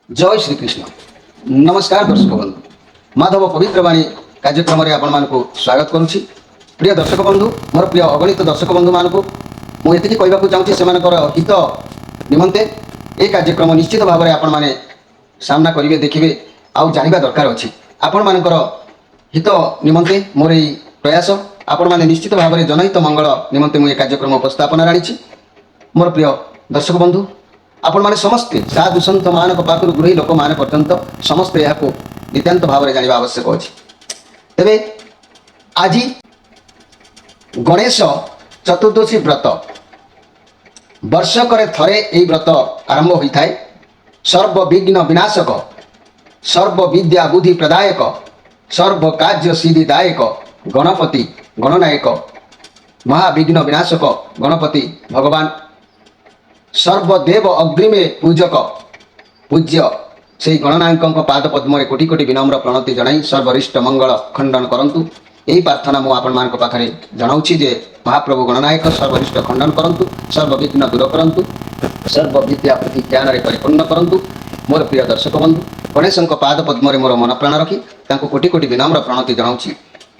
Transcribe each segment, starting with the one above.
जय श्री कृष्ण। नमस्कार दर्शक बंधु, माधव पवित्र वाणी कार्यक्रम में आपण स्वागत करुच्ची। प्रिय दर्शक बंधु, मोर प्रिय अगणित दर्शक बंधु मानक मुझे कहवाक चाहूँगी से हित निमंते ये कार्यक्रम निश्चित भाव में आपण मैंने सामना करेंगे, देखिए आउ जानवा दरकार अच्छी। आपण मानकर हित निमंते मोर यही प्रयास आपण मैंने निश्चित भाव में जनहित मंगल निमंते मुझे कार्यक्रम उपस्थापन आनी। मोर प्रिय दर्शक बंधु, आपण मैंने समस्ते साधु सन्त मान पाखु गृही लोक मान पर्यंत समस्ते यहाँ नितांत भाव में जानवा आवश्यक अच्छी। तेरे आज गणेश चतुर्दशी व्रत वर्षक थरे यही व्रत आरंभ होता है। सर्व विघ्न विनाशक, सर्व विद्या बुद्धि प्रदायक, सर्व कार्य सिद्धिदायक गणपति गणनायक महाविघ्न विनाशक गणपति भगवान सर्वदेव अग्रिमे पूजक पूज्य से गणनायक पाद पद्म कोटि कोटि विनम्र प्रणति जनाई सर्वरिष्ट मंगल खंडन करंतु। यही प्रार्थना मु आपण मान पाखे जनाऊँगी जे महाप्रभु गणनायक सर्वरिष्ट खंडन करंतु, सर्वविघ्न दूर करंतु, सर्व विद्या प्रति ज्ञान परिपूर्ण करंतु। मोर प्रिय दर्शक बंधु, गणेश पाद पद्म मोर मन प्राण रखी कोटि कोटि विनम्र प्रणति जनाऊँगी।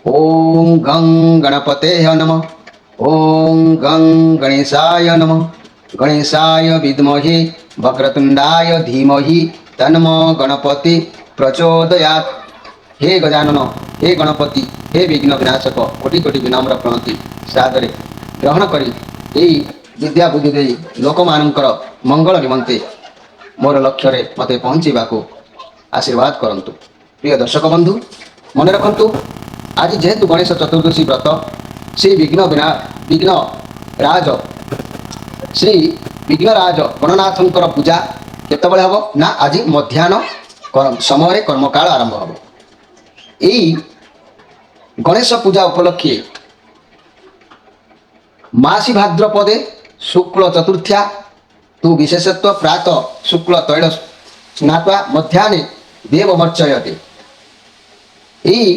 ओम गं गणपते नमः, ओम गं गणेशाय नमः, गणेशाय विद्महे वक्रतुंडाय धीमहि तन्नो गणपति प्रचोदयात्। हे गजानन, हे गणपति, हे विघ्न विनाशक कोटि कोटि विनम्र प्रणति सादरे ग्रहण करी यही विद्या बुद्धि दे लोक मानकर मंगल निमंते मोर लक्ष्य रे मते पहुँचवा को आशीर्वाद करंतु। प्रिय दर्शक बंधु, मन रखंतु आज जेहेतु गणेश चतुर्दशी व्रत श्री विघ्न राज श्री विघ्नराज गणनाथंकर पूजा केतबेले हम ना आज मध्याह्न समय कर्मकाल आरंभ हम। यही गणेश पूजा उपलक्षे मासी भाद्रपदे शुक्ल चतुर्थ्या तु विशेषत्व प्रात शुक्ल तैल स्नात्वा मध्याह्ने देवमर्चयते। यही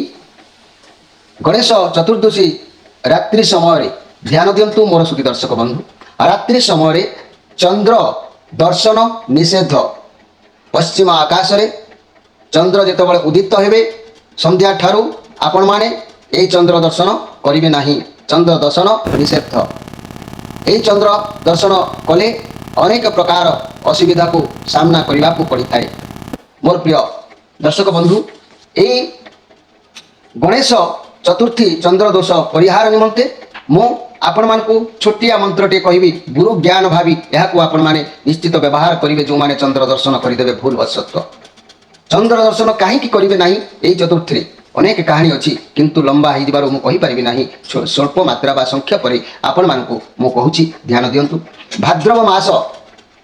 गणेश चतुर्दशी रात्रि समय ध्यान दिंतु मोर सुखी दर्शक बंधु। रात्रि समय चंद्र दर्शन निषेध। पश्चिम आकाश रे चंद्र जितेबाला उदित हेबे संध्या ठारू आपण माने यही चंद्र दर्शन करिवे नाही। चंद्र दर्शन निषेध। यही चंद्र दर्शन कले अनेक प्रकार असुविधा को सामना करने को पड़ी थाए। मोर प्रिय दर्शक बंधु, यही गणेश चतुर्थी चंद्र दोष परिहार निमंते मु आपण मान को छोटिया मंत्रटे कहबी गुरु ज्ञान भावी यह आपण माने निश्चित व्यवहार करेंगे। जो माने चंद्र दर्शन करदे भूल वशत्व चंद्र दर्शन कहीं करेंगे ना यही चतुर्थी अनेक कहानी अच्छी, किंतु लंबा हो मुझे पारि ना स्वल्प मात्रा बा संख्या पर आपण मान को मु कहूँ ध्यान दिंतु। भाद्रव मास,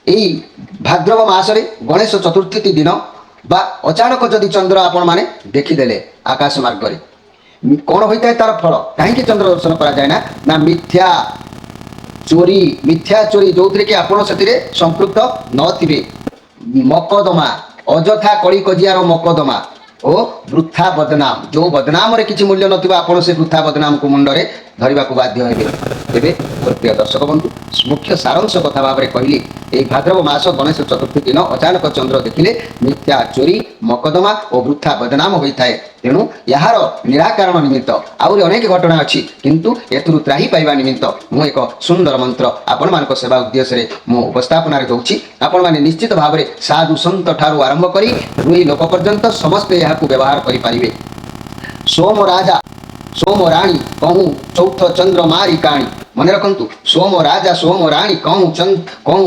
यही भाद्रव मसरे गणेश चतुर्थी दिन बा अचानक जदि चंद्र आपण माने देखीदेले आकाश मार्ग कौन होता है तार फल कहीं चंद्र दर्शन करा जाए ना मिथ्या चोरी जो थे कि आपड़ से संपृक्त नथिबे, मकदमा अजथा कली कजियार मकदमा ओ वृथा बदनाम जो बदनाम रे किसी मूल्य नथिबा आपण से वृथा बदनाम को मुंडरे धरवा को बाध्य हेबे। तेबे प्रिय दर्शक बंधु, मुख्य सारांश कथा भाव में कहली यही भाद्रव मास गणेश चतुर्थी दिन अचानक चंद्र देखिले मिथ्या चोरी मकदमा और वृथा बदनाम होता है। तेणु यार निराकरण निमित्त आहरी अनेक घटना अच्छी, किंतु एथुरु त्राही पाइबा निमित्त मु एक सुंदर मंत्र आपण मान सेवा उद्देश्य मु उपस्थापन दूची। आपण माने निश्चित भाव में साधु सन्त ठारू आरंभ करी गृही लोक पर्यंत समस्ते यहाँ व्यवहार करें। सोम राजा सोम राणी कहूँ चौथ चंद्र मारी काणी। मन रखंतु सोम राजा सोम राणी कहूँ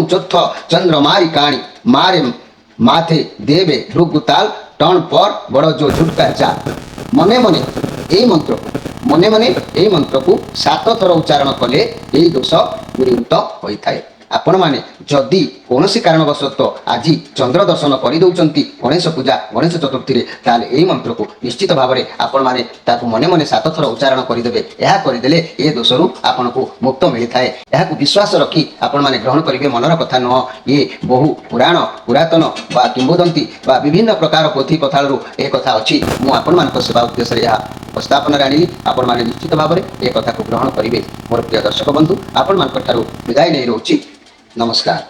चौथ चंद्र मारी काणी। मारे माथे देवे भृगुताल टन पर बड़ जो झुटका चाल। मने मने यही मंत्र को 7 थर उच्चारण कले यही दोष दूरीभूत होता है। आपण माने जदि कौन कारणवशत आज चंद्र दर्शन करदे गणेश पूजा गणेश चतुर्थी ताल यही मंत्र को निश्चित भाव में आपण माने मने मने 7 थर उच्चारण करदे। यह करदे ये दोषरू आपन को मुक्त मिलता है। यह विश्वास रखी आपण माने ग्रहण करेंगे। मनर कथा न ये बहु पुराण पुरातन बा किंबदंती बा विभिन्न प्रकार पोथी पथालू एक कथा अच्छी। मुझे सेवा उद्देश्य यह उपस्थापन आनी आपण माने निश्चित भाव में एक कथा को ग्रहण करेंगे। मोर प्रिय दर्शक बंधु, आपण मान विदाय नहीं रोची। नमस्कार।